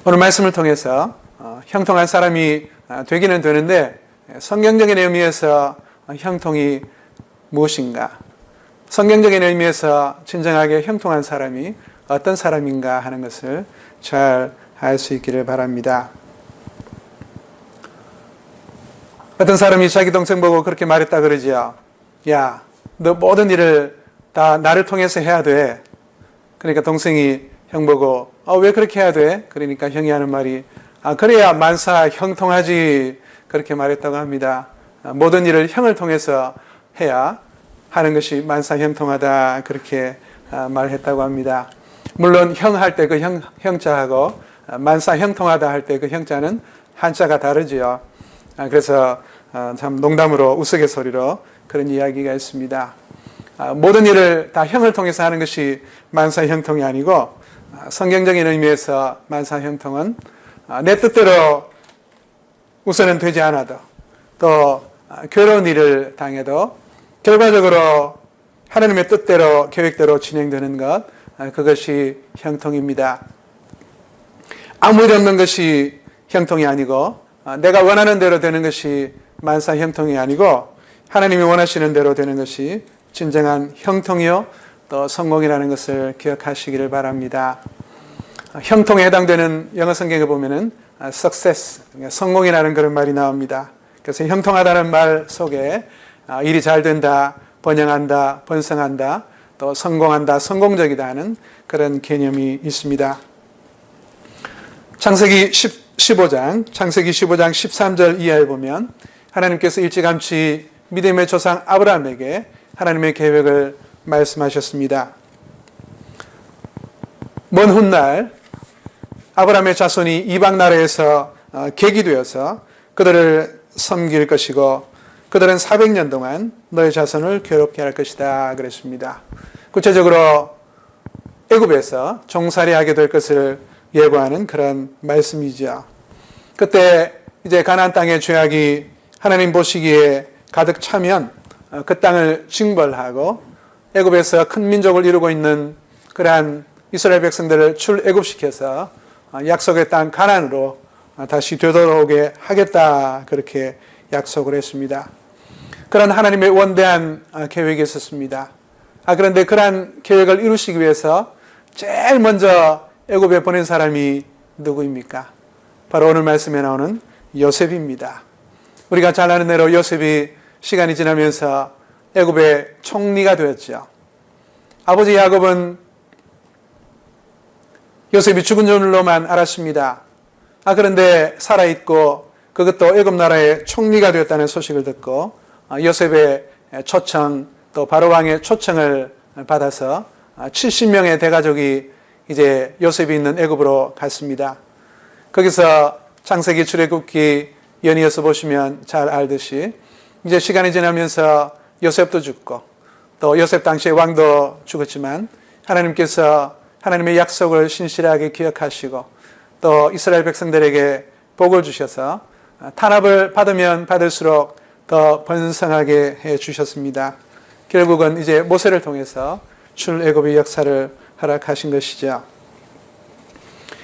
오늘 말씀을 통해서 형통한 사람이 되기는 되는데 성경적인 의미에서 형통이 무엇인가? 성경적인 의미에서 진정하게 형통한 사람이 어떤 사람인가 하는 것을 잘 알 수 있기를 바랍니다. 어떤 사람이 자기 동생 보고 그렇게 말했다 그러지요. 야, 너 모든 일을 다 나를 통해서 해야 돼. 그러니까 동생이 형 보고 왜 그렇게 해야 돼? 그러니까 형이 하는 말이 그래야 만사 형통하지. 그렇게 말했다고 합니다. 모든 일을 형을 통해서 해야 하는 것이 만사 형통하다. 그렇게 말했다고 합니다. 물론 형 할 때 그 형자하고 만사 형통하다 할 때 그 형자는 한자가 다르지요. 그래서 참 농담으로 우스갯소리로 그런 이야기가 있습니다. 모든 일을 다 형을 통해서 하는 것이 만사 형통이 아니고 성경적인 의미에서 만사 형통은 내 뜻대로 우선은 되지 않아도 또 괴로운 일을 당해도 결과적으로 하나님의 뜻대로 계획대로 진행되는 것, 그것이 형통입니다. 아무 일 없는 것이 형통이 아니고 내가 원하는 대로 되는 것이 만사 형통이 아니고 하나님이 원하시는 대로 되는 것이 진정한 형통이요 또 성공이라는 것을 기억하시기를 바랍니다. 형통에 해당되는 영어 성경에 보면은 success, 성공이라는 그런 말이 나옵니다. 그래서 형통하다는 말 속에 일이 잘 된다, 번영한다, 번성한다, 또 성공한다, 성공적이다 하는 그런 개념이 있습니다. 창세기 15장 13절 이하에 보면 하나님께서 일찌감치 믿음의 조상 아브라함에게 하나님의 계획을 말씀하셨습니다. 먼 훗날 아브라함의 자손이 이방 나라에서 객이 되어서 그들을 섬길 것이고 그들은 400년 동안 너의 자손을 괴롭게 할 것이다 그랬습니다. 구체적으로 애굽에서 종살이하게 될 것을 예고하는 그런 말씀이죠. 그때 이제 가나안 땅의 죄악이 하나님 보시기에 가득 차면 그 땅을 징벌하고 애굽에서 큰 민족을 이루고 있는 그러한 이스라엘 백성들을 출애굽시켜서 약속의 땅 가나안으로 다시 되돌아오게 하겠다 그렇게 약속을 했습니다. 그런 하나님의 원대한 계획이 있었습니다. 그런데 그러한 계획을 이루시기 위해서 제일 먼저 애굽에 보낸 사람이 누구입니까? 바로 오늘 말씀에 나오는 요셉입니다. 우리가 잘 아는 대로 요셉이 시간이 지나면서 애굽의 총리가 되었죠. 아버지 야곱은 요셉이 죽은 줄로만 알았습니다. 그런데 살아있고 그것도 애굽 나라의 총리가 되었다는 소식을 듣고 요셉의 초청 또 바로왕의 초청을 받아서 70명의 대가족이 이제 요셉이 있는 애굽으로 갔습니다. 거기서 창세기 출애굽기 연이어서 보시면 잘 알듯이 이제 시간이 지나면서 요셉도 죽고 또 요셉 당시의 왕도 죽었지만 하나님께서 하나님의 약속을 신실하게 기억하시고 또 이스라엘 백성들에게 복을 주셔서 탄압을 받으면 받을수록 더 번성하게 해 주셨습니다. 결국은 이제 모세를 통해서 출애굽의 역사를 허락하신 것이죠.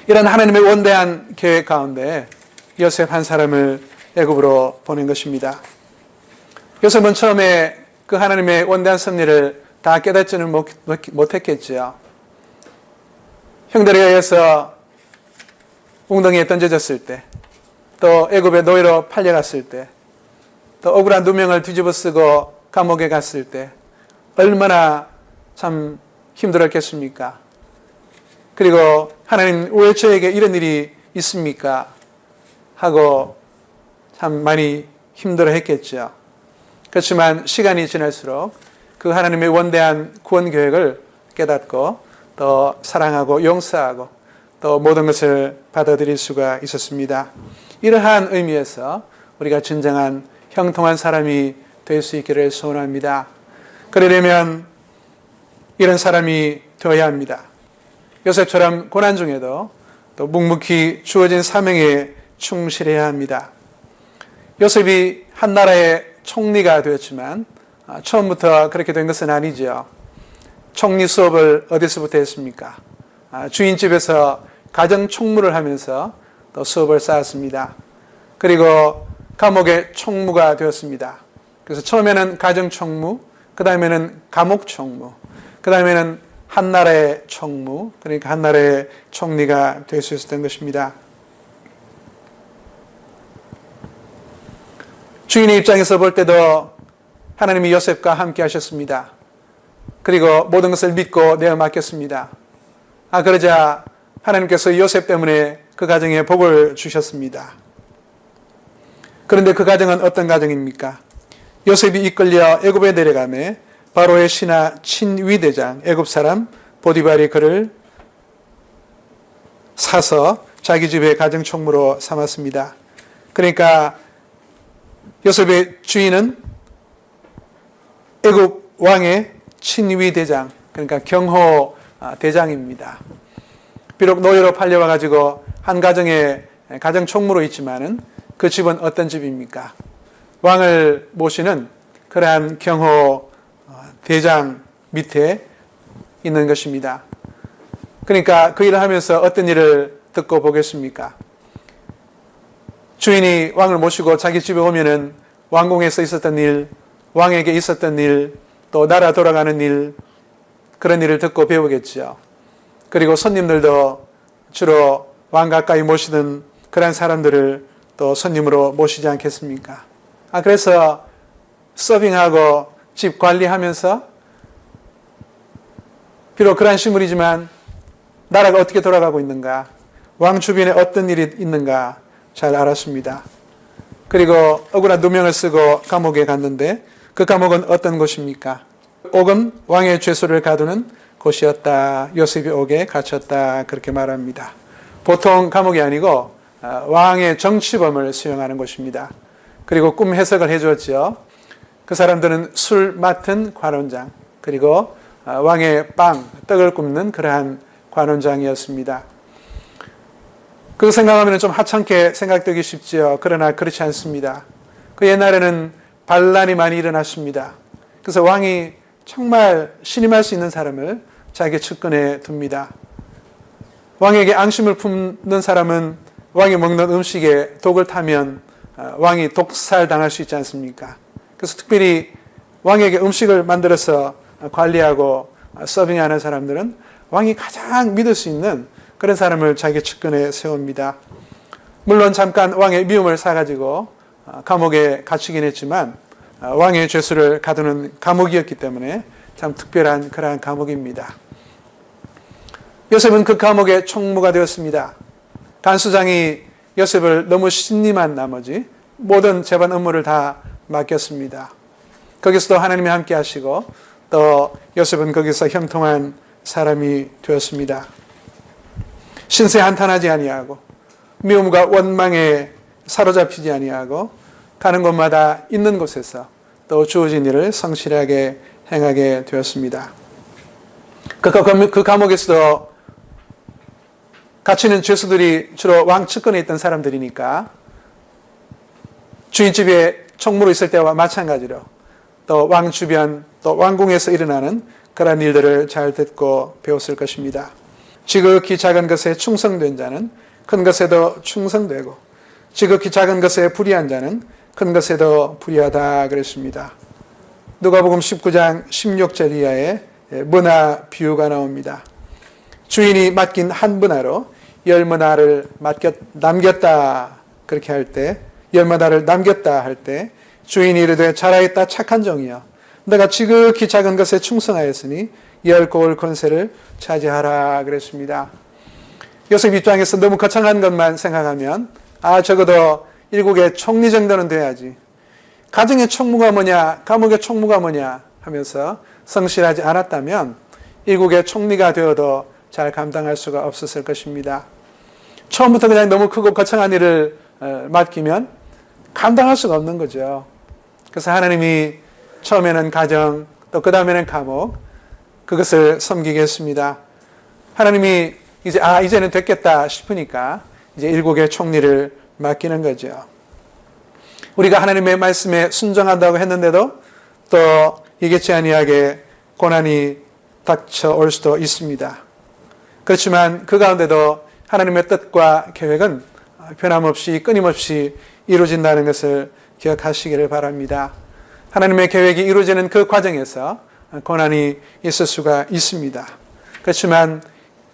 이런 하나님의 원대한 계획 가운데 요셉 한 사람을 애굽으로 보낸 것입니다. 요셉은 처음에 그 하나님의 원대한 섭리를 다 깨닫지는 못했겠지요. 형들에 의해서 웅덩이에 던져졌을 때, 또 애굽의 노예로 팔려갔을 때, 또 억울한 누명을 뒤집어 쓰고 감옥에 갔을 때 얼마나 참 힘들었겠습니까? 그리고 하나님 왜 저에게 이런 일이 있습니까? 하고 참 많이 힘들어했겠죠. 그렇지만 시간이 지날수록 그 하나님의 원대한 구원 계획을 깨닫고 또 사랑하고 용서하고 또 모든 것을 받아들일 수가 있었습니다. 이러한 의미에서 우리가 진정한 형통한 사람이 될 수 있기를 소원합니다. 그러려면 이런 사람이 되어야 합니다. 요셉처럼 고난 중에도 또 묵묵히 주어진 사명에 충실해야 합니다. 요셉이 한 나라의 총리가 되었지만 처음부터 그렇게 된 것은 아니죠. 총리 수업을 어디서부터 했습니까? 주인집에서 가정 총무를 하면서 또 수업을 쌓았습니다. 그리고 감옥의 총무가 되었습니다. 그래서 처음에는 가정 총무, 그 다음에는 감옥 총무, 그 다음에는 한나라의 총무, 그러니까 한나라의 총리가 될 수 있었던 것입니다. 주인의 입장에서 볼 때도 하나님이 요셉과 함께 하셨습니다. 그리고 모든 것을 믿고 내어 맡겼습니다. 그러자 하나님께서 요셉 때문에 그 가정에 복을 주셨습니다. 그런데 그 가정은 어떤 가정입니까? 요셉이 이끌려 애굽에 내려가매 바로의 신하 친위대장 애굽 사람 보디발이 그를 사서 자기 집의 가정 총무로 삼았습니다. 그러니까 요셉의 주인은 애굽 왕의 친위대장, 그러니까 경호 대장입니다. 비록 노예로 팔려와가지고 한 가정에 가정 총무로 있지만은 그 집은 어떤 집입니까? 왕을 모시는 그러한 경호 대장 밑에 있는 것입니다. 그러니까 그 일을 하면서 어떤 일을 듣고 보겠습니까? 주인이 왕을 모시고 자기 집에 오면은 왕궁에서 있었던 일, 왕에게 있었던 일, 또 나라 돌아가는 일, 그런 일을 듣고 배우겠죠. 그리고 손님들도 주로 왕 가까이 모시던 그런 사람들을 또 손님으로 모시지 않겠습니까? 그래서 서빙하고 집 관리하면서 비록 그러한 식물이지만 나라가 어떻게 돌아가고 있는가, 왕 주변에 어떤 일이 있는가 잘 알았습니다. 그리고 억울한 누명을 쓰고 감옥에 갔는데 그 감옥은 어떤 곳입니까? 옥은 왕의 죄수를 가두는 곳이었다. 요셉이 옥에 갇혔다. 그렇게 말합니다. 보통 감옥이 아니고 왕의 정치범을 수용하는 곳입니다. 그리고 꿈 해석을 해주었죠. 그 사람들은 술 맡은 관원장, 그리고 왕의 떡을 굽는 그러한 관원장이었습니다. 그거 생각하면 좀 하찮게 생각되기 쉽죠. 그러나 그렇지 않습니다. 그 옛날에는 반란이 많이 일어났습니다. 그래서 왕이 정말 신임할 수 있는 사람을 자기 측근에 둡니다. 왕에게 앙심을 품는 사람은 왕이 먹는 음식에 독을 타면 왕이 독살 당할 수 있지 않습니까? 그래서 특별히 왕에게 음식을 만들어서 관리하고 서빙하는 사람들은 왕이 가장 믿을 수 있는 그런 사람을 자기 측근에 세웁니다. 물론 잠깐 왕의 미움을 사가지고 감옥에 갇히긴 했지만 왕의 죄수를 가두는 감옥이었기 때문에 참 특별한 그러한 감옥입니다. 요셉은 그 감옥의 총무가 되었습니다. 간수장이 요셉을 너무 신임한 나머지 모든 재반 업무를 다 맡겼습니다. 거기서도 하나님이 함께 하시고 또 요셉은 거기서 형통한 사람이 되었습니다. 신세 한탄하지 아니하고 미움과 원망에 사로잡히지 아니하고 가는 곳마다 있는 곳에서 또 주어진 일을 성실하게 행하게 되었습니다. 그 감옥에서도 갇히는 죄수들이 주로 왕 측근에 있던 사람들이니까 주인집에 총무로 있을 때와 마찬가지로 또 왕 주변 또 왕궁에서 일어나는 그러한 일들을 잘 듣고 배웠을 것입니다. 지극히 작은 것에 충성된 자는 큰 것에도 충성되고 지극히 작은 것에 불의한 자는 큰 것에도 불의하다 그랬습니다. 누가복음 19장 16절 이하에 문화 비유가 나옵니다. 주인이 맡긴 한 문화로 10문화를 남겼다 그렇게 할 때 10문화를 남겼다 할 때 주인이 이르되 잘하였다 착한 종이여 내가 지극히 작은 것에 충성하였으니 10고을 권세를 차지하라 그랬습니다. 요셉 입장에서 너무 거창한 것만 생각하면 적어도 일국의 총리 정도는 돼야지. 가정의 총무가 뭐냐, 감옥의 총무가 뭐냐 하면서 성실하지 않았다면 일국의 총리가 되어도 잘 감당할 수가 없었을 것입니다. 처음부터 그냥 너무 크고 거창한 일을 맡기면 감당할 수가 없는 거죠. 그래서 하나님이 처음에는 가정, 또 그 다음에는 감옥, 그것을 섬기게 했습니다. 하나님이 이제는 됐겠다 싶으니까 이제 일국의 총리를 맡기는 거죠. 우리가 하나님의 말씀에 순종한다고 했는데도 또 예기치 아니하게 고난이 닥쳐올 수도 있습니다. 그렇지만 그 가운데도 하나님의 뜻과 계획은 변함없이 끊임없이 이루어진다는 것을 기억하시기를 바랍니다. 하나님의 계획이 이루어지는 그 과정에서 고난이 있을 수가 있습니다. 그렇지만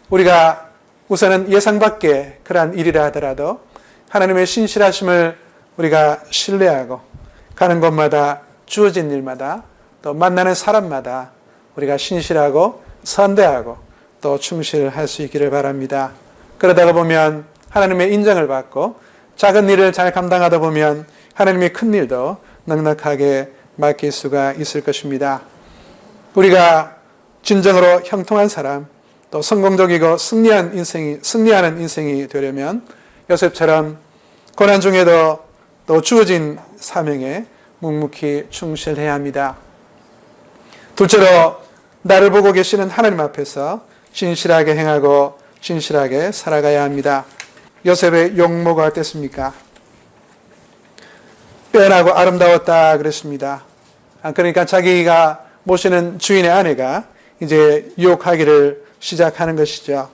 우리가 우선은 예상 밖의 그러한 일이라 하더라도 하나님의 신실하심을 우리가 신뢰하고 가는 곳마다 주어진 일마다 또 만나는 사람마다 우리가 신실하고 선대하고 또 충실할 수 있기를 바랍니다. 그러다가 보면 하나님의 인정을 받고 작은 일을 잘 감당하다 보면 하나님의 큰 일도 넉넉하게 맡길 수가 있을 것입니다. 우리가 진정으로 형통한 사람, 또 성공적이고 승리하는 인생이 되려면 요셉처럼 고난 중에도 또 주어진 사명에 묵묵히 충실해야 합니다. 둘째로 나를 보고 계시는 하나님 앞에서 진실하게 행하고 진실하게 살아가야 합니다. 요셉의 용모가 어땠습니까? 빼어나고 아름다웠다 그랬습니다. 그러니까 자기가 모시는 주인의 아내가 이제 유혹하기를 시작하는 것이죠.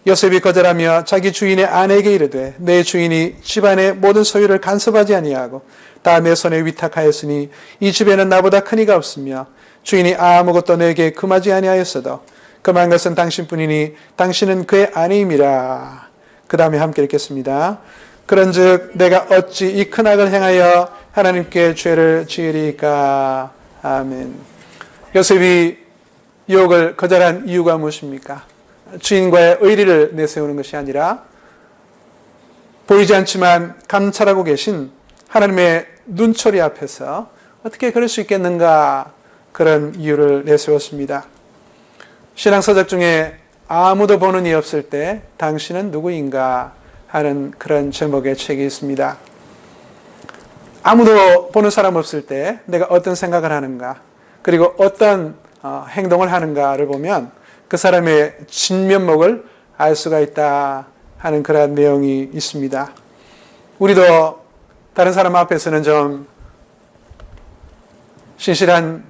요셉이 거절하며 자기 주인의 아내에게 이르되 내 주인이 집안의 모든 소유를 간섭하지 아니하고 다 내 손에 위탁하였으니 이 집에는 나보다 큰 이가 없으며 주인이 아무것도 내게 금하지 아니하였어도 금한 것은 당신뿐이니 당신은 그의 아내임이라. 그 다음에 함께 읽겠습니다. 그런즉 내가 어찌 이 큰 악을 행하여 하나님께 죄를 지으리까. 아멘. 요셉이 유혹을 거절한 이유가 무엇입니까? 주인과의 의리를 내세우는 것이 아니라 보이지 않지만 감찰하고 계신 하나님의 눈초리 앞에서 어떻게 그럴 수 있겠는가, 그런 이유를 내세웠습니다. 신앙서적 중에 아무도 보는 이 없을 때 당신은 누구인가 하는 그런 제목의 책이 있습니다. 아무도 보는 사람 없을 때 내가 어떤 생각을 하는가, 그리고 어떤 행동을 하는가를 보면 그 사람의 진면목을 알 수가 있다 하는 그런 내용이 있습니다. 우리도 다른 사람 앞에서는 좀 신실한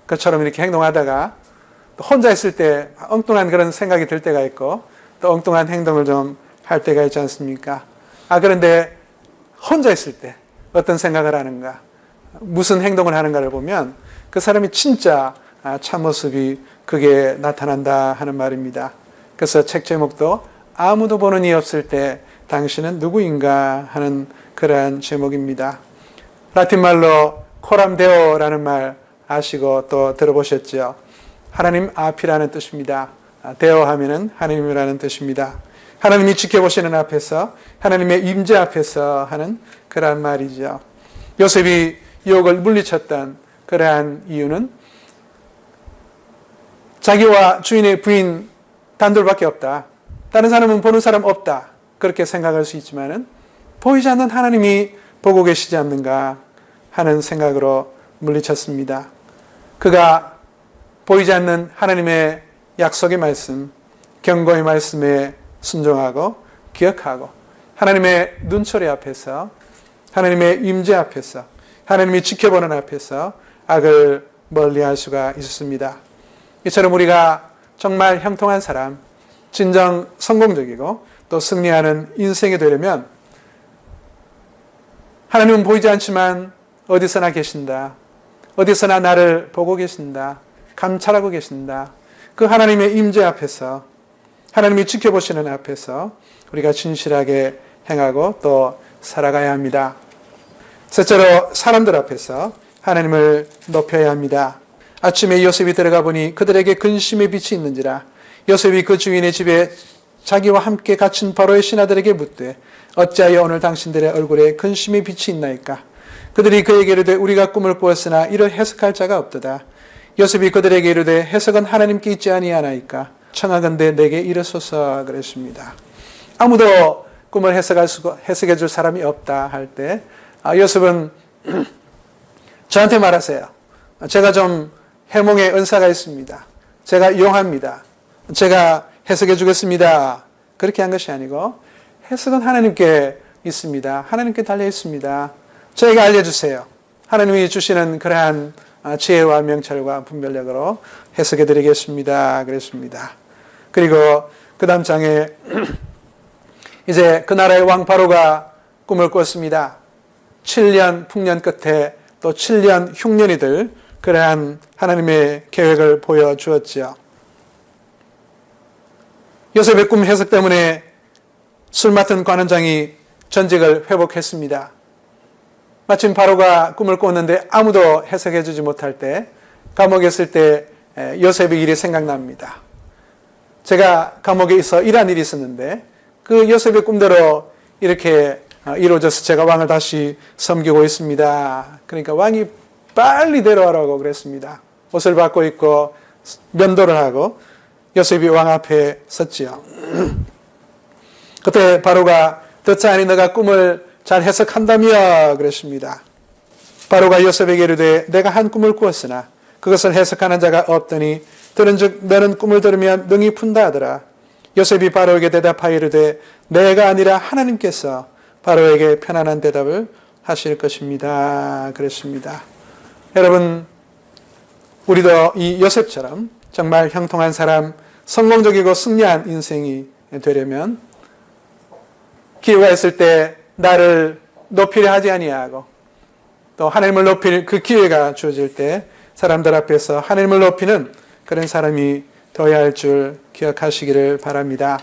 것처럼 이렇게 행동하다가 또 혼자 있을 때 엉뚱한 그런 생각이 들 때가 있고 또 엉뚱한 행동을 좀 할 때가 있지 않습니까? 그런데 혼자 있을 때 어떤 생각을 하는가, 무슨 행동을 하는가를 보면 그 사람이 진짜 참모습이 그게 나타난다 하는 말입니다. 그래서 책 제목도 아무도 보는 이 없을 때 당신은 누구인가 하는 그러한 제목입니다. 라틴 말로 코람데오라는 말 아시고 또 들어보셨죠? 하나님 앞이라는 뜻입니다. 데오 하면은 하나님이라는 뜻입니다. 하나님이 지켜보시는 앞에서, 하나님의 임재 앞에서 하는 그러한 말이죠. 요셉이 유혹을 물리쳤던 그러한 이유는 자기와 주인의 부인 단둘밖에 없다, 다른 사람은 보는 사람 없다, 그렇게 생각할 수 있지만은 보이지 않는 하나님이 보고 계시지 않는가 하는 생각으로 물리쳤습니다. 그가 보이지 않는 하나님의 약속의 말씀, 경고의 말씀에 순종하고 기억하고 하나님의 눈초리 앞에서, 하나님의 임재 앞에서, 하나님이 지켜보는 앞에서 악을 멀리할 수가 있었습니다. 이처럼 우리가 정말 형통한 사람, 진정 성공적이고 또 승리하는 인생이 되려면 하나님은 보이지 않지만 어디서나 계신다, 어디서나 나를 보고 계신다, 감찰하고 계신다. 그 하나님의 임재 앞에서, 하나님이 지켜보시는 앞에서 우리가 진실하게 행하고 또 살아가야 합니다. 셋째로 사람들 앞에서 하나님을 높여야 합니다. 아침에 요셉이 들어가 보니 그들에게 근심의 빛이 있는지라. 요셉이 그 주인의 집에 자기와 함께 갇힌 바로의 신하들에게 묻되 어찌하여 오늘 당신들의 얼굴에 근심의 빛이 있나이까. 그들이 그에게 이르되 우리가 꿈을 꾸었으나 이를 해석할 자가 없도다. 요셉이 그들에게 이르되 해석은 하나님께 있지 아니하나이까. 청하건대 내게 이르소서 그랬습니다. 아무도 꿈을 해석해 줄 사람이 없다 할 때 요셉은 저한테 말하세요. 제가 좀 해몽의 은사가 있습니다. 제가 용합니다. 제가 해석해 주겠습니다. 그렇게 한 것이 아니고 해석은 하나님께 있습니다. 하나님께 달려 있습니다. 저에게 알려주세요. 하나님이 주시는 그러한 지혜와 명철과 분별력으로 해석해 드리겠습니다. 그랬습니다. 그리고 그 다음 장에 이제 그 나라의 왕 바로가 꿈을 꿨습니다. 7년 풍년 끝에 또 7년 흉년이 들 그러한 하나님의 계획을 보여주었지요. 요셉의 꿈 해석 때문에 술 맡은 관원장이 전직을 회복했습니다. 마침 바로가 꿈을 꿨는데 아무도 해석해 주지 못할 때 감옥에 있을 때 요셉의 일이 생각납니다. 제가 감옥에 있어 일한 일이 있었는데 그 요셉의 꿈대로 이렇게 이루어져서 제가 왕을 다시 섬기고 있습니다. 그러니까 왕이 빨리 데려와라고 그랬습니다. 옷을 바꿔 입고 면도를 하고 요셉이 왕 앞에 섰지요. 그때 바로가 듣자하니 너가 꿈을 잘 해석한다며 그랬습니다. 바로가 요셉에게 이르되 내가 한 꿈을 꾸었으나 그것을 해석하는 자가 없더니 들은즉 너는 꿈을 들으면 능히 푼다 하더라. 요셉이 바로에게 대답하여 이르되 내가 아니라 하나님께서 바로에게 편안한 대답을 하실 것입니다. 그랬습니다. 여러분, 우리도 이 요셉처럼 정말 형통한 사람, 성공적이고 승리한 인생이 되려면 기회가 있을 때 나를 높이려 하지 아니하고 또 하나님을 높일 그 기회가 주어질 때 사람들 앞에서 하나님을 높이는 그런 사람이 되어야 할 줄 기억하시기를 바랍니다.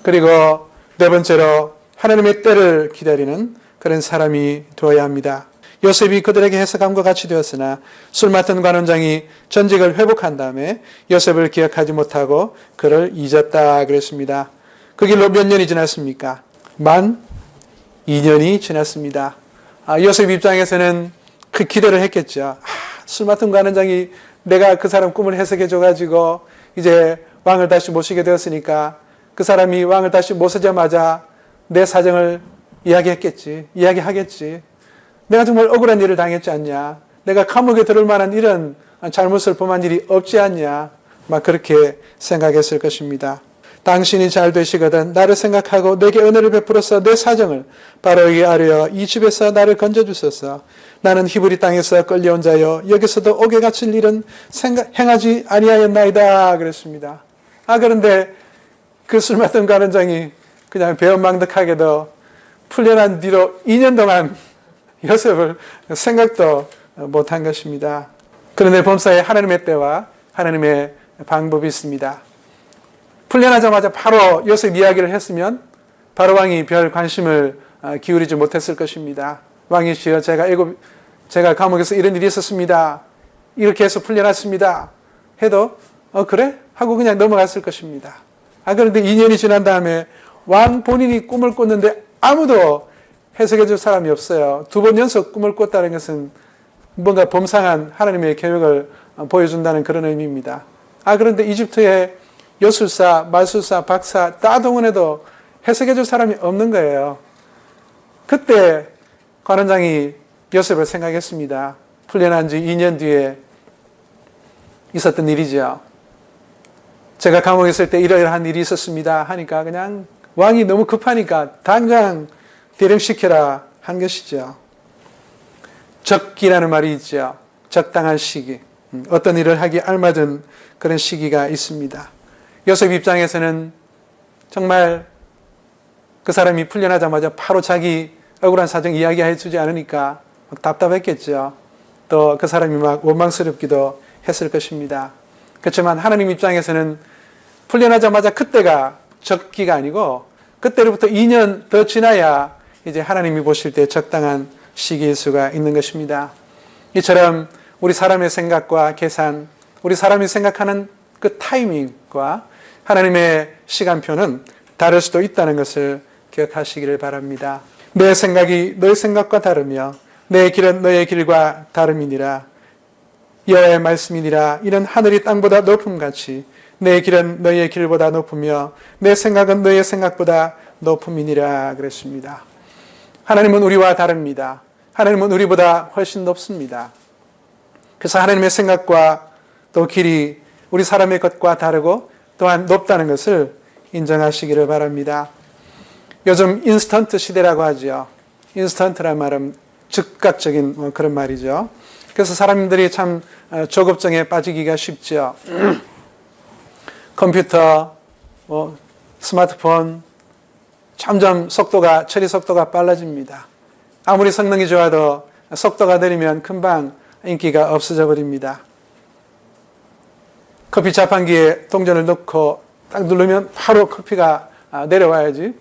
그리고 네 번째로 하나님의 때를 기다리는 그런 사람이 되어야 합니다. 요셉이 그들에게 해석함과 같이 되었으나 술 맡은 관원장이 전직을 회복한 다음에 요셉을 기억하지 못하고 그를 잊었다 그랬습니다. 그 길로 몇 년이 지났습니까? 만 2년이 지났습니다. 요셉 입장에서는 그 기대를 했겠죠. 술 맡은 관원장이 내가 그 사람 꿈을 해석해 줘가지고 이제 왕을 다시 모시게 되었으니까 그 사람이 왕을 다시 모시자마자 내 사정을 이야기하겠지. 내가 정말 억울한 일을 당했지 않냐. 내가 감옥에 들을 만한 이런 잘못을 범한 일이 없지 않냐. 막 그렇게 생각했을 것입니다. 당신이 잘 되시거든 나를 생각하고 내게 은혜를 베풀어서 내 사정을 바로에게 아뢰어 이 집에서 나를 건져주소서. 나는 히브리 땅에서 끌려온 자여 여기서도 옥에 갇힐 일은 행하지 아니하였나이다 그랬습니다. 그런데 그 술 맡은 관원장이 그냥 배은망덕하게도 풀려난 뒤로 2년 동안 요셉을 생각도 못한 것입니다. 그런데 범사에 하나님의 때와 하나님의 방법이 있습니다. 풀려나자마자 바로 요셉 이야기를 했으면 바로 왕이 별 관심을 기울이지 못했을 것입니다. 왕이시여 제가 감옥에서 이런 일이 있었습니다. 이렇게 해서 풀려났습니다. 해도 그래? 하고 그냥 넘어갔을 것입니다. 그런데 2년이 지난 다음에 왕 본인이 꿈을 꿨는데 아무도 해석해 줄 사람이 없어요. 2번 연속 꿈을 꿨다는 것은 뭔가 범상한 하나님의 계획을 보여준다는 그런 의미입니다. 그런데 이집트에 요술사, 마술사, 박사 다 동원해도 해석해 줄 사람이 없는 거예요. 그때 관원장이 요셉을 생각했습니다. 풀려난 지 2년 뒤에 있었던 일이죠. 제가 감옥에 있을 때 이러이러한 일이 있었습니다 하니까 그냥 왕이 너무 급하니까 당장 대령시켜라 한 것이죠. 적기라는 말이 있죠. 적당한 시기. 어떤 일을 하기 알맞은 그런 시기가 있습니다. 요셉 입장에서는 정말 그 사람이 풀려나자마자 바로 자기 억울한 사정 이야기해 주지 않으니까 막 답답했겠죠. 또 그 사람이 막 원망스럽기도 했을 것입니다. 그렇지만 하나님 입장에서는 풀려나자마자 그때가 적기가 아니고 그때로부터 2년 더 지나야 이제 하나님이 보실 때 적당한 시기일 수가 있는 것입니다. 이처럼 우리 사람의 생각과 계산, 우리 사람이 생각하는 그 타이밍과 하나님의 시간표는 다를 수도 있다는 것을 기억하시기를 바랍니다. 내 생각이 너의 생각과 다르며 내 길은 너의 길과 다름이니라. 여호와의 말씀이니라. 이는 하늘이 땅보다 높음같이 내 길은 너의 길보다 높으며 내 생각은 너의 생각보다 높음이니라 그랬습니다. 하나님은 우리와 다릅니다. 하나님은 우리보다 훨씬 높습니다. 그래서 하나님의 생각과 또 길이 우리 사람의 것과 다르고 또한 높다는 것을 인정하시기를 바랍니다. 요즘 인스턴트 시대라고 하죠. 인스턴트란 말은 즉각적인 그런 말이죠. 그래서 사람들이 참 조급증에 빠지기가 쉽죠. 컴퓨터, 스마트폰, 점점 처리 속도가 빨라집니다. 아무리 성능이 좋아도 속도가 느리면 금방 인기가 없어져 버립니다. 커피 자판기에 동전을 넣고 딱 누르면 바로 커피가 내려와야지.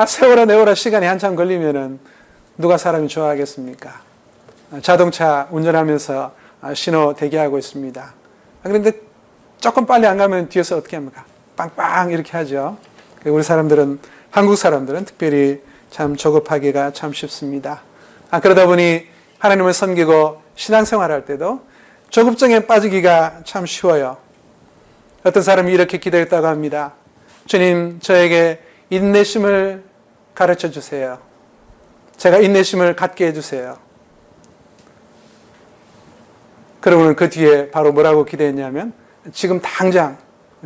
세워라 시간이 한참 걸리면은 누가 사람이 좋아하겠습니까? 자동차 운전하면서 신호 대기하고 있습니다. 그런데 조금 빨리 안 가면 뒤에서 어떻게 합니까? 빵빵 이렇게 하죠. 우리 사람들은, 한국 사람들은 특별히 참 조급하기가 참 쉽습니다. 그러다 보니 하나님을 섬기고 신앙생활할 때도 조급증에 빠지기가 참 쉬워요. 어떤 사람이 이렇게 기도했다고 합니다. 주님, 저에게 인내심을 가르쳐 주세요. 제가 인내심을 갖게 해주세요. 그러고는 그 뒤에 바로 뭐라고 기도했냐면 지금 당장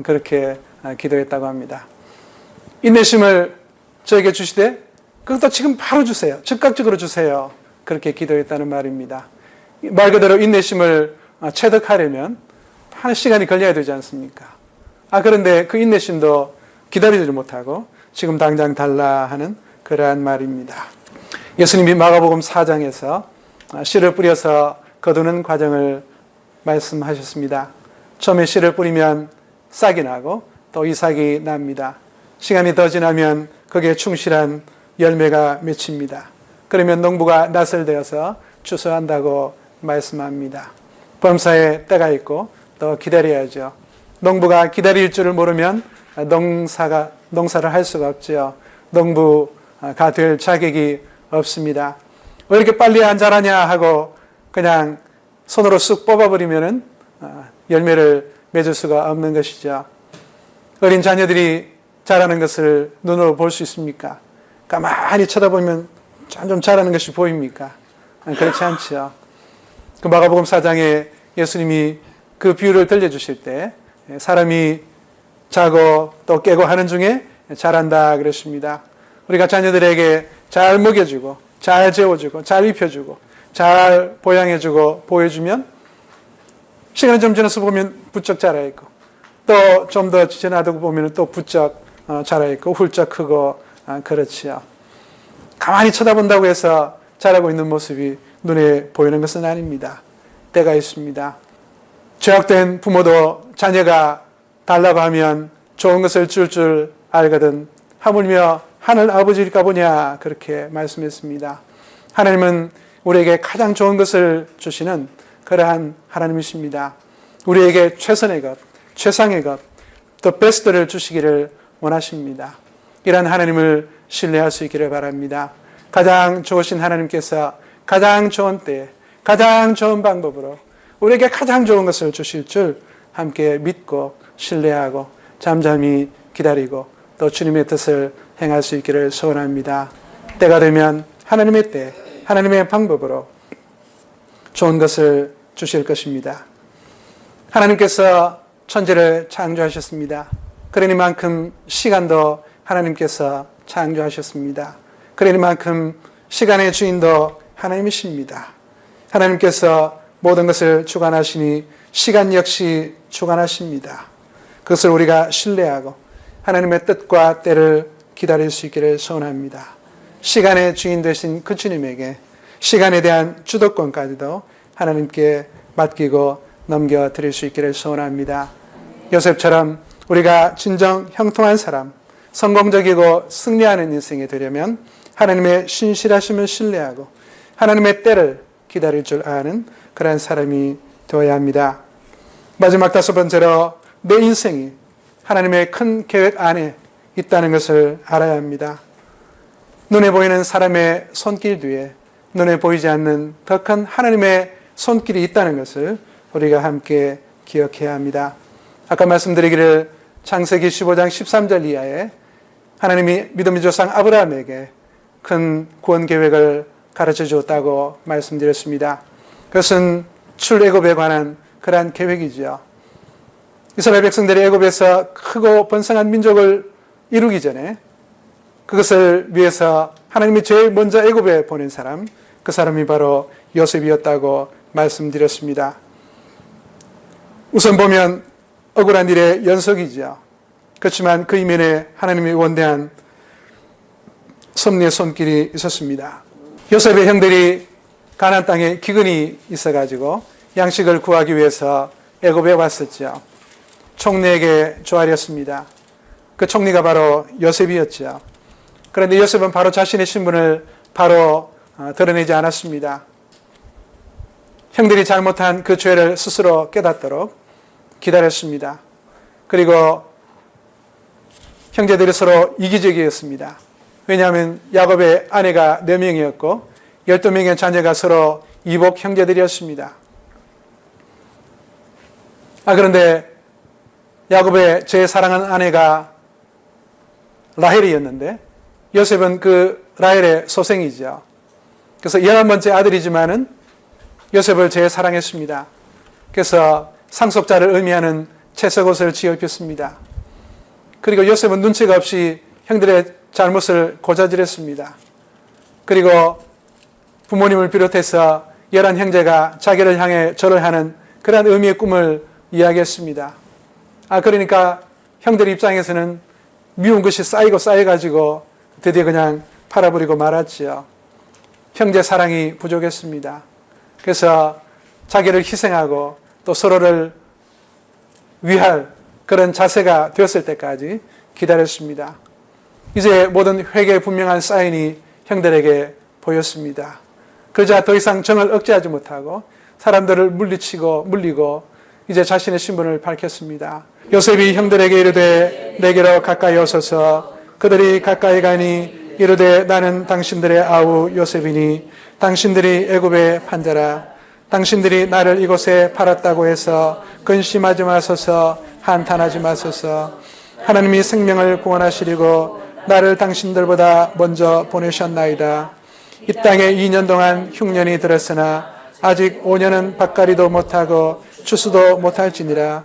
그렇게 기도했다고 합니다. 인내심을 저에게 주시되 그것도 지금 바로 주세요. 즉각적으로 주세요. 그렇게 기도했다는 말입니다. 말 그대로 인내심을 체득하려면 하는 시간이 걸려야 되지 않습니까? 그런데 그 인내심도 기다리지 못하고 지금 당장 달라 하는 그러한 말입니다. 예수님이 마가복음 4장에서 씨를 뿌려서 거두는 과정을 말씀하셨습니다. 처음에 씨를 뿌리면 싹이 나고 또 이삭이 납니다. 시간이 더 지나면 거기에 충실한 열매가 맺힙니다. 그러면 농부가 낯을 대어서 추수한다고 말씀합니다. 범사에 때가 있고 또 기다려야죠. 농부가 기다릴 줄을 모르면 농사를 할 수가 없죠. 농부가 될 자격이 없습니다. 왜 이렇게 빨리 안 자라냐 하고 그냥 손으로 쑥 뽑아버리면 열매를 맺을 수가 없는 것이죠. 어린 자녀들이 자라는 것을 눈으로 볼 수 있습니까? 가만히 쳐다보면 점점 자라는 것이 보입니까? 그렇지 않죠. 그 마가복음 4장에 예수님이 그 비유를 들려주실 때 사람이 자고 또 깨고 하는 중에 자란다 그랬습니다. 우리가 자녀들에게 잘 먹여주고 잘 재워주고 잘 입혀주고 잘 보양해주고 보여주면 시간이 좀 지나서 보면 부쩍 자라있고 또 좀 더 지나두고 보면 또 부쩍 자라있고 훌쩍 크고 그렇지요. 가만히 쳐다본다고 해서 자라고 있는 모습이 눈에 보이는 것은 아닙니다. 때가 있습니다. 죄악된 부모도 자녀가 달라고 하면 좋은 것을 줄 알거든 하물며 하늘 아버지일까 보냐 그렇게 말씀했습니다. 하나님은 우리에게 가장 좋은 것을 주시는 그러한 하나님이십니다. 우리에게 최선의 것, 최상의 것, 또 베스트를 주시기를 원하십니다. 이러한 하나님을 신뢰할 수 있기를 바랍니다. 가장 좋으신 하나님께서 가장 좋은 때에 가장 좋은 방법으로 우리에게 가장 좋은 것을 주실 줄 함께 믿고 신뢰하고 잠잠히 기다리고 또 주님의 뜻을 행할 수 있기를 소원합니다. 때가 되면 하나님의 때, 하나님의 방법으로 좋은 것을 주실 것입니다. 하나님께서 천지를 창조하셨습니다. 그러니만큼 시간도 하나님께서 창조하셨습니다. 그러니만큼 시간의 주인도 하나님이십니다. 하나님께서 모든 것을 주관하시니 시간 역시 주관하십니다. 그것을 우리가 신뢰하고 하나님의 뜻과 때를 기다릴 수 있기를 소원합니다. 시간의 주인 되신 그 주님에게 시간에 대한 주도권까지도 하나님께 맡기고 넘겨드릴 수 있기를 소원합니다. 요셉처럼 우리가 진정 형통한 사람, 성공적이고 승리하는 인생이 되려면 하나님의 신실하심을 신뢰하고 하나님의 때를 기다릴 줄 아는 그러한 사람이 되어야 합니다. 마지막 다섯 번째로 내 인생이 하나님의 큰 계획 안에 있다는 것을 알아야 합니다. 눈에 보이는 사람의 손길 뒤에 눈에 보이지 않는 더 큰 하나님의 손길이 있다는 것을 우리가 함께 기억해야 합니다. 아까 말씀드리기를 창세기 15장 13절 이하에 하나님이 믿음의 조상 아브라함에게 큰 구원 계획을 가르쳐 주었다고 말씀드렸습니다. 그것은 출애굽에 관한 그러한 계획이죠. 이스라엘 백성들이 애굽에서 크고 번성한 민족을 이루기 전에 그것을 위해서 하나님이 제일 먼저 애굽에 보낸 사람, 그 사람이 바로 요셉이었다고 말씀드렸습니다. 우선 보면 억울한 일의 연속이죠. 그렇지만 그 이면에 하나님이 원대한 섭리의 손길이 있었습니다. 요셉의 형들이 가나안 땅에 기근이 있어가지고 양식을 구하기 위해서 애굽에 왔었죠. 총리에게 조아렸습니다. 그 총리가 바로 요셉이었죠. 그런데 요셉은 바로 자신의 신분을 바로 드러내지 않았습니다. 형들이 잘못한 그 죄를 스스로 깨닫도록 기다렸습니다. 그리고 형제들이 서로 이기적이었습니다. 왜냐하면 야곱의 아내가 4명이었고 12명의 자녀가 서로 이복 형제들이었습니다. 그런데 야곱의 제일 사랑하는 아내가 라헬이었는데 요셉은 그 라헬의 소생이죠. 그래서 11번째 아들이지만은 요셉을 제일 사랑했습니다. 그래서 상속자를 의미하는 채색옷을 지어 입혔습니다. 그리고 요셉은 눈치가 없이 형들의 잘못을 고자질했습니다. 그리고 부모님을 비롯해서 11형제가 자기를 향해 절을 하는 그런 의미의 꿈을 이야기했습니다. 그러니까 형들 입장에서는 미운 것이 쌓여가지고 드디어 그냥 팔아버리고 말았지요. 형제 사랑이 부족했습니다. 그래서 자기를 희생하고 또 서로를 위할 그런 자세가 되었을 때까지 기다렸습니다. 이제 모든 회개의 분명한 사인이 형들에게 보였습니다. 그러자 더 이상 정을 억제하지 못하고 사람들을 물리고 이제 자신의 신분을 밝혔습니다. 요셉이 형들에게 이르되 내게로 가까이 오소서. 그들이 가까이 가니 이르되 나는 당신들의 아우 요셉이니 당신들이 애굽의 판자라. 당신들이 나를 이곳에 팔았다고 해서 근심하지 마소서. 한탄하지 마소서. 하나님이 생명을 구원하시려고 나를 당신들보다 먼저 보내셨나이다. 이 땅에 2년 동안 흉년이 들었으나 아직 5년은 밭갈이도 못하고 추수도 못할지니라.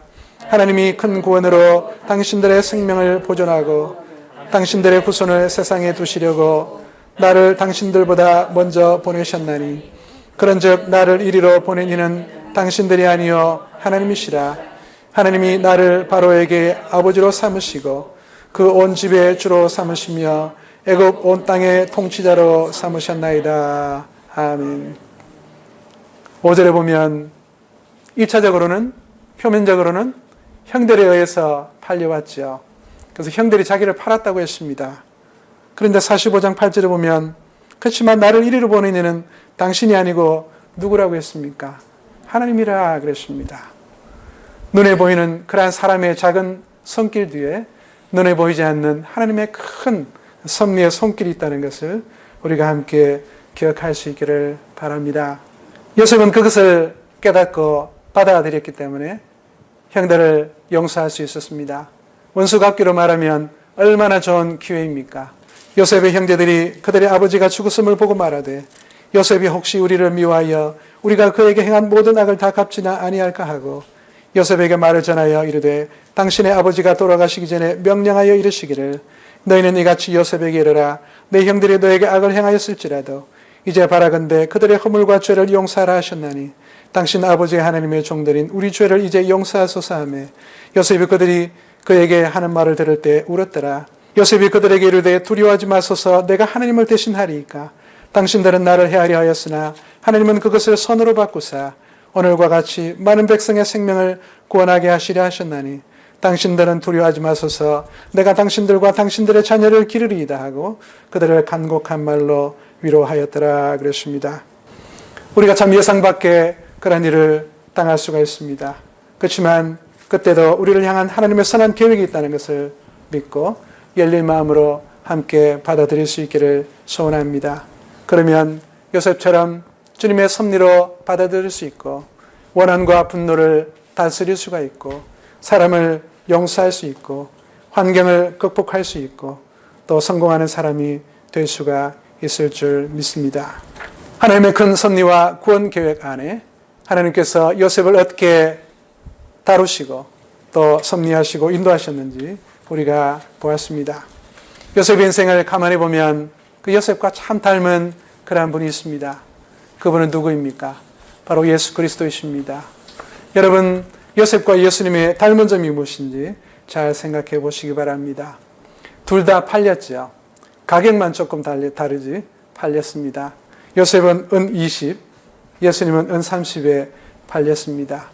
하나님이 큰 구원으로 당신들의 생명을 보존하고 당신들의 후손을 세상에 두시려고 나를 당신들보다 먼저 보내셨나니 그런즉 나를 이리로 보낸 이는 당신들이 아니요 하나님이시라. 하나님이 나를 바로에게 아버지로 삼으시고 그 온 집의 주로 삼으시며 애굽 온 땅의 통치자로 삼으셨나이다. 아멘. 5절에 보면 1차적으로는 표면적으로는 형들에 의해서 팔려왔죠. 그래서 형들이 자기를 팔았다고 했습니다. 그런데 45장 8절에 보면 그렇지만 나를 이리로 보낸 이는 당신이 아니고 누구라고 했습니까? 하나님이라 그랬습니다. 눈에 보이는 그러한 사람의 작은 손길 뒤에 눈에 보이지 않는 하나님의 큰 섭리의 손길이 있다는 것을 우리가 함께 기억할 수 있기를 바랍니다. 요셉은 그것을 깨닫고 받아들였기 때문에 형들을 용서할 수 있었습니다. 원수 갚기로 말하면 얼마나 좋은 기회입니까? 요셉의 형제들이 그들의 아버지가 죽었음을 보고 말하되 요셉이 혹시 우리를 미워하여 우리가 그에게 행한 모든 악을 다 갚지나 아니할까 하고 요셉에게 말을 전하여 이르되 당신의 아버지가 돌아가시기 전에 명령하여 이르시기를 너희는 이같이 요셉에게 이르라. 내 형들이 너에게 악을 행하였을지라도 이제 바라건대 그들의 허물과 죄를 용서하라 하셨나니 당신 아버지의 하나님의 종들인 우리 죄를 이제 용서하소서 하며 요셉이 그들이 그에게 하는 말을 들을 때 울었더라. 요셉이 그들에게 이르되 두려워하지 마소서. 내가 하나님을 대신하리이까. 당신들은 나를 헤아려 하였으나 하나님은 그것을 선으로 바꾸사 오늘과 같이 많은 백성의 생명을 구원하게 하시려 하셨나니 당신들은 두려워하지 마소서. 내가 당신들과 당신들의 자녀를 기르리이다 하고 그들을 간곡한 말로 위로하였더라 그랬습니다. 우리가 참 예상 밖의 그런 일을 당할 수가 있습니다. 그렇지만 그때도 우리를 향한 하나님의 선한 계획이 있다는 것을 믿고 열린 마음으로 함께 받아들일 수 있기를 소원합니다. 그러면 요셉처럼 주님의 섭리로 받아들일 수 있고 원한과 분노를 다스릴 수가 있고 사람을 용서할 수 있고 환경을 극복할 수 있고 또 성공하는 사람이 될 수가 있을 줄 믿습니다. 하나님의 큰 섭리와 구원 계획 안에 하나님께서 요셉을 어떻게 다루시고 또 섭리하시고 인도하셨는지 우리가 보았습니다. 요셉의 인생을 가만히 보면 그 요셉과 참 닮은 그러한 분이 있습니다. 그분은 누구입니까? 바로 예수 그리스도이십니다. 여러분, 요셉과 예수님의 닮은 점이 무엇인지 잘 생각해 보시기 바랍니다. 둘 다 팔렸죠. 가격만 조금 다르지 팔렸습니다. 요셉은 은 20, 예수님은 은 30에 팔렸습니다.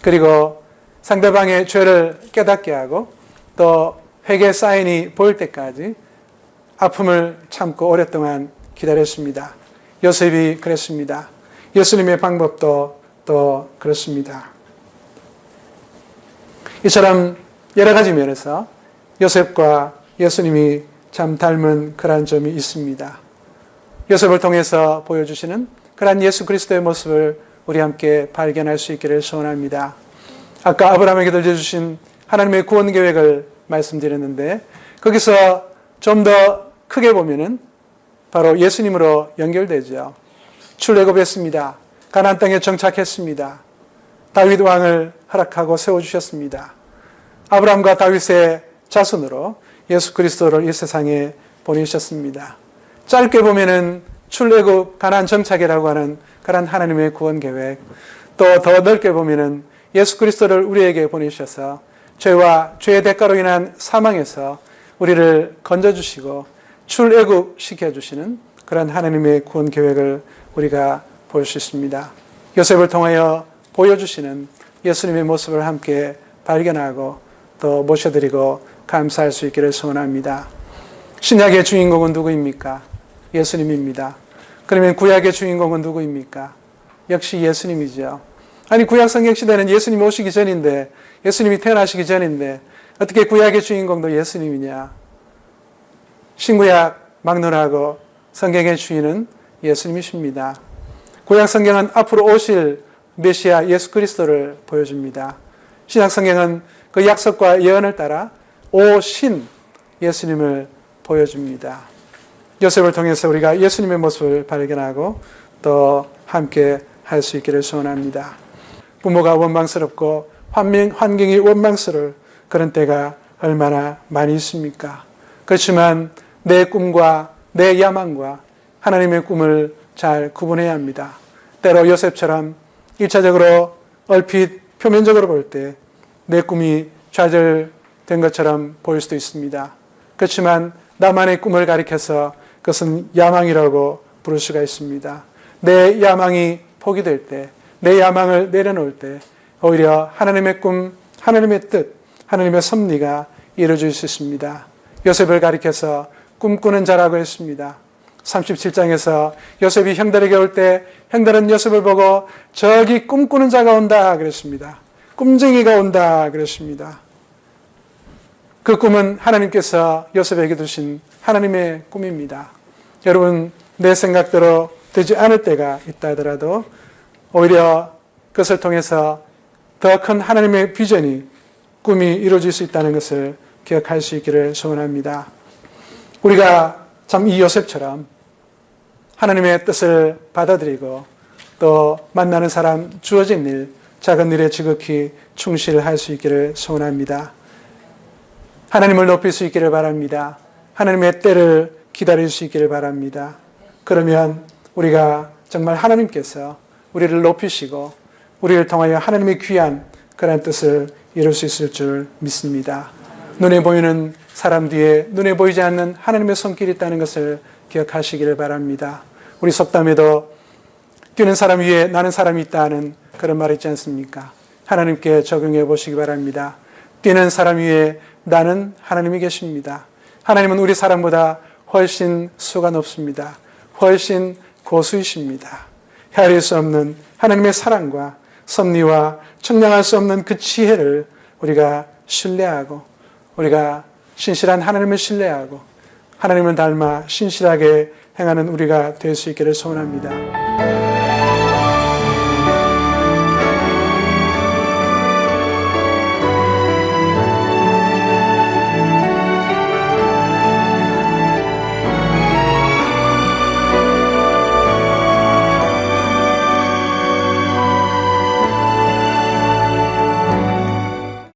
그리고 상대방의 죄를 깨닫게 하고 또 회개 사인이 보일 때까지 아픔을 참고 오랫동안 기다렸습니다. 요셉이 그랬습니다. 예수님의 방법도 또 그렇습니다. 이처럼 여러 가지 면에서 요셉과 예수님이 참 닮은 그러한 점이 있습니다. 요셉을 통해서 보여주시는 그러한 예수 그리스도의 모습을 우리 함께 발견할 수 있기를 소원합니다. 아까 아브라함에게 들려주신 하나님의 구원 계획을 말씀드렸는데 거기서 좀 더 크게 보면은 바로 예수님으로 연결되죠. 출애굽했습니다. 가나안 땅에 정착했습니다. 다윗 왕을 허락하고 세워주셨습니다. 아브라함과 다윗의 자손으로 예수 그리스도를 이 세상에 보내셨습니다. 짧게 보면은 출애굽 가나안 정착이라고 하는 그런 하나님의 구원 계획, 또 더 넓게 보면은 예수 그리스도를 우리에게 보내셔서 죄와 죄의 대가로 인한 사망에서 우리를 건져주시고 출애굽 시켜주시는 그런 하나님의 구원 계획을 우리가 볼 수 있습니다. 요셉을 통하여 보여주시는 예수님의 모습을 함께 발견하고 또 모셔드리고 감사할 수 있기를 소원합니다. 신약의 주인공은 누구입니까? 예수님입니다. 그러면 구약의 주인공은 누구입니까? 역시 예수님이죠. 아니 구약 성경 시대는 예수님이 오시기 전인데, 예수님이 태어나시기 전인데 어떻게 구약의 주인공도 예수님이냐? 신구약 막론하고 성경의 주인은 예수님이십니다. 구약 성경은 앞으로 오실 메시아 예수 그리스도를 보여줍니다. 신약 성경은 그 약속과 예언을 따라 오신 예수님을 보여줍니다. 요셉을 통해서 우리가 예수님의 모습을 발견하고 또 함께 할 수 있기를 소원합니다. 부모가 원망스럽고 환경이 원망스러울 그런 때가 얼마나 많이 있습니까? 그렇지만 내 꿈과 내 야망과 하나님의 꿈을 잘 구분해야 합니다. 때로 요셉처럼 1차적으로 얼핏 표면적으로 볼 때 내 꿈이 좌절된 것처럼 보일 수도 있습니다. 그렇지만 나만의 꿈을 가리켜서 그것은 야망이라고 부를 수가 있습니다. 내 야망이 포기될 때, 내 야망을 내려놓을 때 오히려 하나님의 꿈, 하나님의 뜻, 하나님의 섭리가 이루어질 수 있습니다. 요셉을 가리켜서 꿈꾸는 자라고 했습니다. 37장에서 요셉이 형들에게 올 때 형들은 요셉을 보고 저기 꿈꾸는 자가 온다 그랬습니다. 꿈쟁이가 온다 그랬습니다. 그 꿈은 하나님께서 요셉에게 주신 하나님의 꿈입니다. 여러분, 내 생각대로 되지 않을 때가 있다 하더라도 오히려 그것을 통해서 더 큰 하나님의 비전이, 꿈이 이루어질 수 있다는 것을 기억할 수 있기를 소원합니다. 우리가 참 이 요셉처럼 하나님의 뜻을 받아들이고 또 만나는 사람, 주어진 일, 작은 일에 지극히 충실할 수 있기를 소원합니다. 하나님을 높일 수 있기를 바랍니다. 하나님의 때를 기다릴 수 있기를 바랍니다. 그러면 우리가 정말 하나님께서 우리를 높이시고 우리를 통하여 하나님의 귀한 그런 뜻을 이룰 수 있을 줄 믿습니다. 눈에 보이는 사람 뒤에 눈에 보이지 않는 하나님의 손길이 있다는 것을 기억하시기를 바랍니다. 우리 속담에도 뛰는 사람 위에 나는 사람이 있다는 그런 말 있지 않습니까? 하나님께 적용해 보시기 바랍니다. 뛰는 사람 위에 나는 하나님이 계십니다. 하나님은 우리 사람보다 훨씬 수가 높습니다. 훨씬 고수이십니다. 헤아릴 수 없는 하나님의 사랑과 섭리와 청량할 수 없는 그 지혜를 우리가 신뢰하고 우리가 신실한 하나님을 신뢰하고 하나님을 닮아 신실하게 행하는 우리가 될 수 있기를 소원합니다.